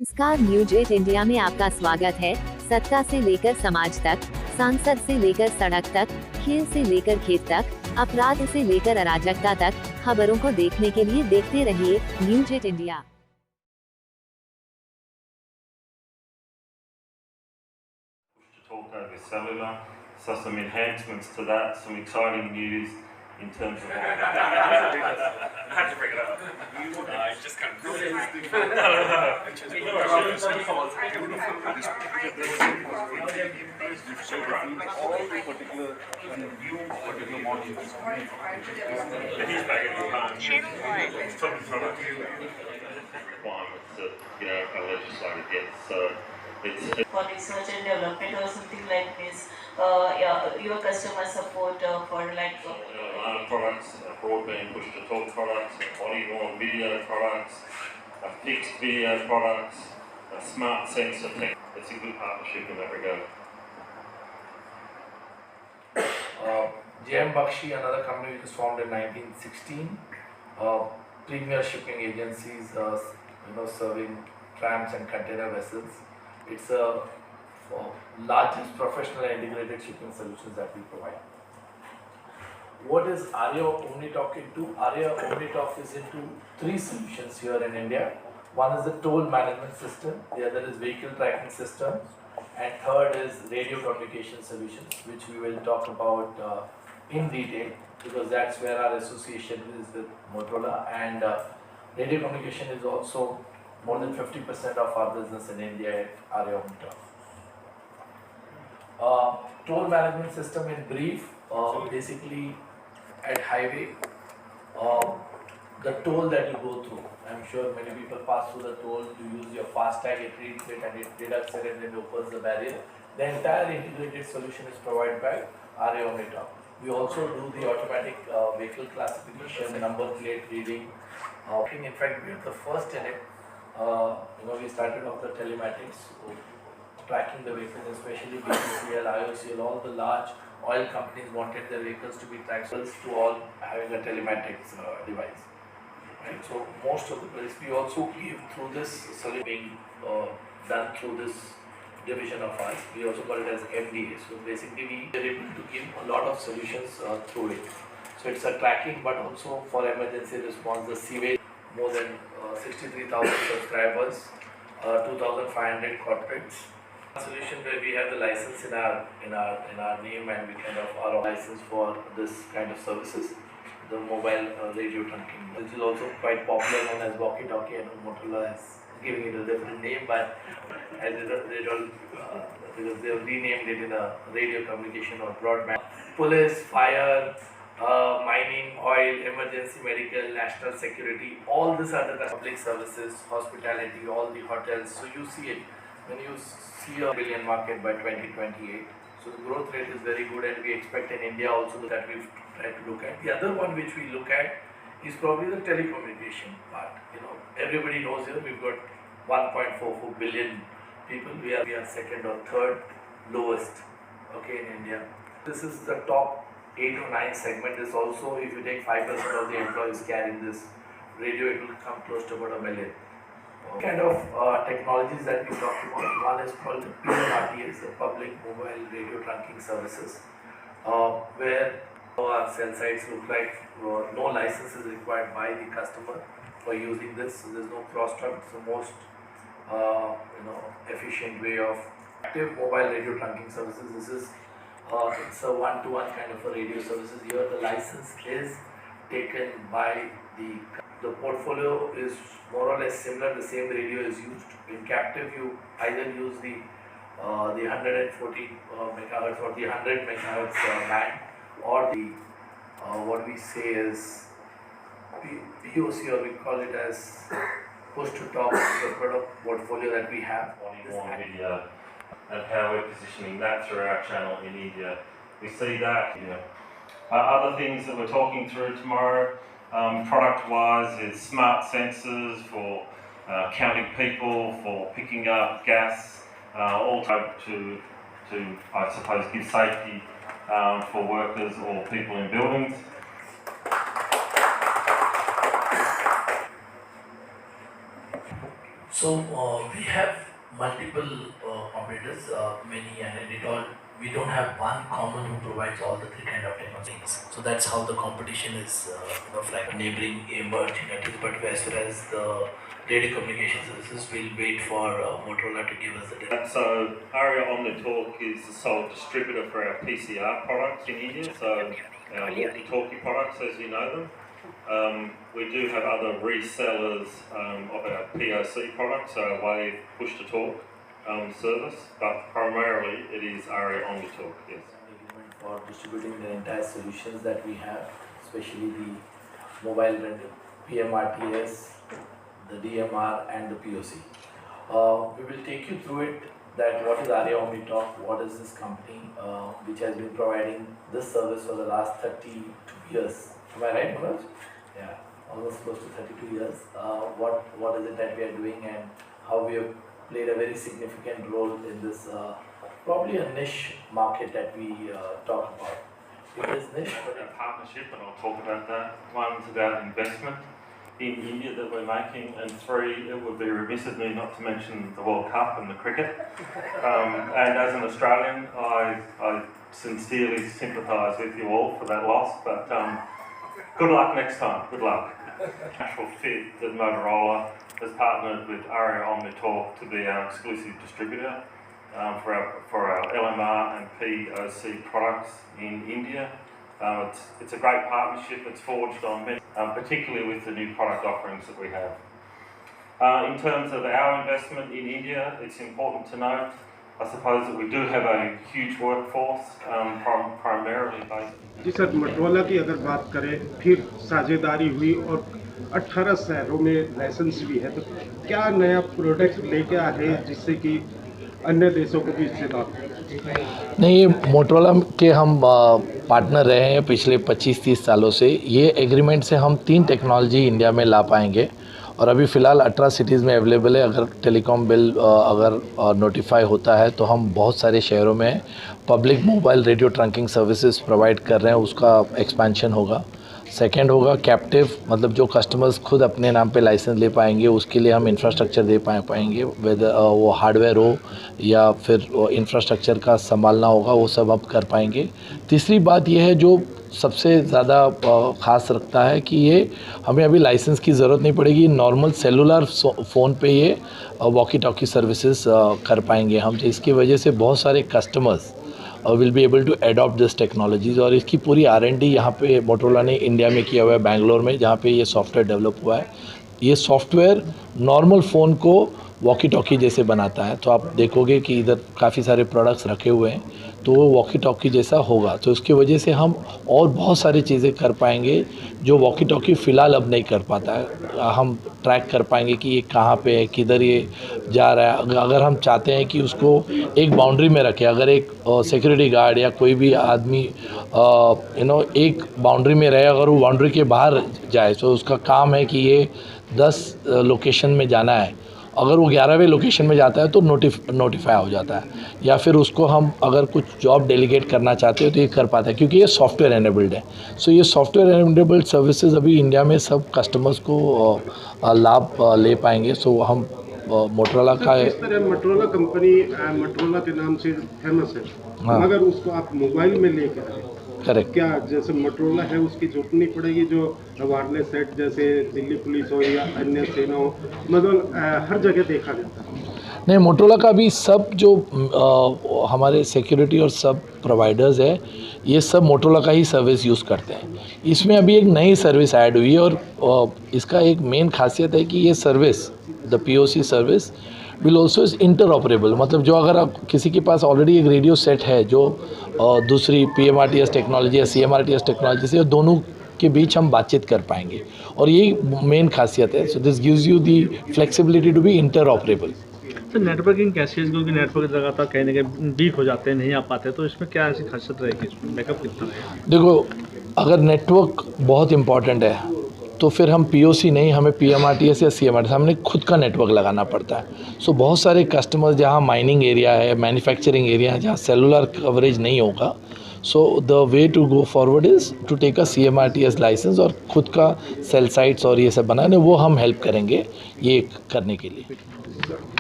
नमस्कार, news 8 India में आपका स्वागत है। सत्ता से लेकर समाज तक, सांसद से लेकर सड़क तक, खेल से लेकर खेत तक, अपराध से लेकर अराजकता तक, खबरों को देखने के लिए देखते रहिए news 8 India. To talk over cellular, so some enhancements to that, some exciting news in terms of. I had to bring it up. It's just kind of. Requirements that a legislator gets. So it's. For research and development or something like this, your customer support for like. Alarm products, broadband push-to-talk products, body-worn video products, fixed video products, smart sensor tech. It's a good partnership in that regard. JM Bakshi, another company which was formed in 1916. Premier shipping agencies, serving trams and container vessels. It's a largest professional and integrated shipping solutions that we provide. What is Arya OmniTalk into? Arya OmniTalk is into three solutions here in India. One is the toll management system, the other is vehicle tracking system, and third is radio communication solutions, which we will talk about in detail, because that's where our association is with Motorola, and radio communication is also more than 50% of our business in India at Arya OmniTalk. Toll management system in brief, basically at highway, the toll that you go through, I'm sure many people pass through the toll, you use your FASTag, it reads it and it deducts it and then opens the barrier. The entire integrated solution is provided by Arya OmniTalk. We also do the automatic vehicle classification, number plate reading. In fact, we are the first in it. We started off the telematics, tracking the vehicles, especially BPCL, IOCL, all the large oil companies wanted their vehicles to be tracked to all having a telematics device. Right? So most of the place we also give through this solution being done through this division of ours. We also call it as MDA. So basically we are able to give a lot of solutions through it. So it's a tracking, but also for emergency response, the Seaway, more than 63,000 subscribers, 2,500 corporates. Solution where we have the license in our name, and we kind of are licensed for this kind of services, the mobile radio trunking, which is also quite popular known as walkie-talkie, and Motorola is giving it a different name, but as because they have renamed it in a radio communication or broadband. Police, fire, mining, oil, emergency medical, national security, all these are the public services, hospitality, all the hotels. So you see it when you see a billion market by 2028. So the growth rate is very good, and we expect in India also that we've tried to look at. The other one which we look at is probably the telecommunication part. Everybody knows here we've got 1.44 billion people. We are second or third lowest, in India. This is the top 8 or 9 segment. Is also, if you take 5% of the employees carrying this radio, it will come close to about 1 million. Kind of technologies that we talked about. One is called the PMRTS, the Public Mobile Radio Trunking Services, where our cell sites look like no license is required by the customer for using this. So there's no cross-trunk. It's the most efficient way of active mobile radio trunking services. This is it's a one-to-one kind of a radio services. Here the license is taken by the portfolio is more or less similar. The same radio is used. In captive, you either use the 140 megahertz or the 100 megahertz band, or the what we say is POC, or we call it as push to talk, the product portfolio that we have. Body-worn video, and how we're positioning that through our channel in India. We see that. Other things that we're talking through tomorrow, product-wise, is smart sensors for counting people, for picking up gas, all to I suppose give safety for workers or people in buildings. So we have multiple operators, many, and it all. We don't have one common who provides all the three kind of technologies. So that's how the competition is, like neighboring emerging entities. But as far as the radio communication services, we'll wait for Motorola to give us the. So Aria OmniTalk is the sole distributor for our PCR products in India. So our walkie-talkie products, as you know them. We do have other resellers of our POC products, so our Wave push-to-talk service, but primarily it is Aria OmniTalk, yes. Agreement for distributing the entire solutions that we have, especially the mobile rental, PMRTS, the DMR and the POC. We will take you through it, that what is Aria OmniTalk, what is this company which has been providing this service for the last 32 years. Am I right, Manoj? Yeah, almost close to 32 years. What is it that we are doing and how we have played a very significant role in this probably a niche market that we talk about. It is niche, but A partnership, and I'll talk about that. One's about investment in India that we're making, and three, it would be remiss of me not to mention the World Cup and the cricket. And as an Australian, I sincerely sympathise with you all for that loss, but good luck next time, good luck. Natural fit that Motorola has partnered with Aria OmniTalk to be our exclusive distributor for our LMR and POC products in India. It's a great partnership that's forged on many, particularly with the new product offerings that we have. In terms of our investment in India, it's important to note, I suppose, that we do have a huge workforce, primarily based. Ji sir, Motorola की अगर बात करें, फिर साझेदारी हुई और 18 शहरों में लाइसेंस भी है, तो क्या नया प्रोडक्ट लेके आए हैं जिससे कि अन्य देशों को भी इससे लाभ? नहीं, ये मोटरोला के हम पार्टनर रहे हैं पिछले 25-30 सालों से। ये एग्रीमेंट से हम 3 टेक्नोलॉजी इंडिया में ला पाएंगे और अभी फ़िलहाल 18 सिटीज़ में अवेलेबल है। अगर टेलीकॉम बिल अगर नोटिफाई होता है तो हम बहुत सारे शहरों में public mobile radio trunking services provide कर रहे हैं, उसका एक्सपेंशन होगा। सेकेंड होगा कैप्टिव, मतलब जो कस्टमर्स खुद अपने नाम पे लाइसेंस ले पाएंगे उसके लिए हम इंफ्रास्ट्रक्चर दे पाएंगे, वेदर वो हार्डवेयर हो या फिर इंफ्रास्ट्रक्चर का संभालना होगा, वो सब अब कर पाएंगे। तीसरी बात ये है जो सबसे ज़्यादा ख़ास रखता है कि ये हमें अभी लाइसेंस की ज़रूरत नहीं पड़ेगी, नॉर्मल सेलुलर फ़ोन पे ये वॉकी टॉकी सर्विसेज कर पाएंगे हम, जिसकी वजह से बहुत सारे customers will be able to adopt this technologies. और इसकी पूरी R&D यहाँ पे मोटरोला ने इंडिया में किया हुआ है, बैंगलोर में, जहाँ पे ये सॉफ्टवेयर डेवलप हुआ है। ये सॉफ्टवेयर नॉर्मल फ़ोन को वॉकी टॉकी जैसे बनाता है, तो आप देखोगे कि इधर काफ़ी सारे प्रोडक्ट्स रखे हुए हैं, तो वो वॉकी टॉकी जैसा होगा। तो इसकी वजह से हम और बहुत सारी चीज़ें कर पाएंगे जो वॉकी टॉकी फ़िलहाल अब नहीं कर पाता है। हम ट्रैक कर पाएंगे कि ये कहाँ पे है, किधर ये जा रहा है। अगर हम चाहते हैं कि उसको एक बाउंड्री में रखें, अगर एक सिक्योरिटी गार्ड या कोई भी आदमी एक बाउंड्री में रहे, अगर वो बाउंड्री के बाहर जाए तो उसका काम है कि ये 10 लोकेशन में जाना है, अगर वो 11वें लोकेशन में जाता है तो नोटिफाई हो जाता है, या फिर उसको हम अगर कुछ जॉब डेलीगेट करना चाहते हो तो ये कर पाता है, क्योंकि ये सॉफ्टवेयर एनेबल्ड है। सो ये सॉफ्टवेयर एनेबल्ड सर्विसेज अभी इंडिया में सब कस्टमर्स को लाभ ले पाएंगे। सो हम मोटरोला का इस तरह मोटरोला कंपनी मोटरोला के नाम से फेमस है, हाँ। मगर उसको आप मोबाइल में लेकर आए, करेक्ट। क्या जैसे मोटरोला है उसकी जरूरत नहीं पड़ेगी, जो वायरलेस सेट जैसे दिल्ली पुलिस हो या अन्य सेना हो, मतलब हर जगह देखा जाता है? नहीं, मोटरोला का भी सब जो हमारे सिक्योरिटी और सब प्रोवाइडर्स है, ये सब मोटरोला का ही सर्विस यूज़ करते हैं। इसमें अभी एक नई सर्विस ऐड हुई है और इसका एक मेन खासियत है कि ये service, the POC service will also is interoperable. मतलब जो अगर आप किसी के पास ऑलरेडी एक रेडियो सेट है जो दूसरी PMRTS टेक्नोलॉजी या CMRTS टेक्नोलॉजी से, दोनों के बीच हम बातचीत कर पाएंगे, और यही मेन खासियत है। So this gives you the flexibility to be interoperable. Sir, networking कैसे है, क्योंकि नेटवर्क लगातार कहीं ना कहीं वीक हो जाते हैं, नहीं आ पाते, तो इसमें क्या ऐसी खासियत रहेगी, इसमें बैकअप कितना रहेगा? देखो, अगर नेटवर्क बहुत इंपॉर्टेंट है तो फिर हम POC नहीं, हमें PMRTS या CMRTS, हमने खुद का नेटवर्क लगाना पड़ता है। सो बहुत सारे कस्टमर्स जहाँ माइनिंग एरिया है, मैन्युफैक्चरिंग एरिया है, जहाँ सेलुलर कवरेज नहीं होगा, so the way to go forward is to take a CMRTS licence और खुद का सेल साइट्स और ये सब बनाने, वो हम हेल्प करेंगे ये करने के लिए।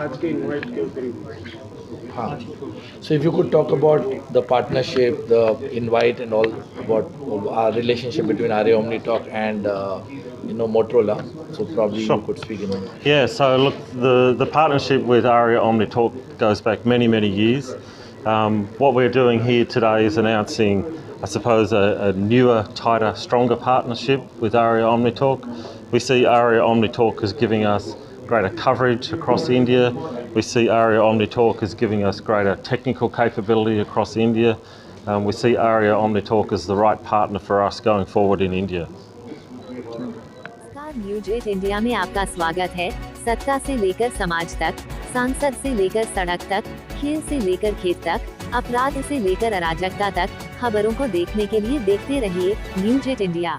आज के इनवाइट के ऊपर हाँ, so if you could talk about the partnership, the invite and all about our relationship between RA OmniTalk and Motorola, so probably Sure. you could speak in. Yeah, so look, the partnership with ARIA OmniTalk goes back many, many years. What we're doing here today is announcing, I suppose, a newer, tighter, stronger partnership with ARIA OmniTalk. We see ARIA OmniTalk as giving us greater coverage across India. We see ARIA OmniTalk as giving us greater technical capability across India. We see ARIA OmniTalk as the right partner for us going forward in India. नमस्कार, news 8 India में आपका स्वागत है। सत्ता से लेकर समाज तक, सांसद से लेकर सड़क तक, खेल से लेकर खेत तक, अपराध से लेकर अराजकता तक, खबरों को देखने के लिए देखते रहिए न्यूज 8 इंडिया।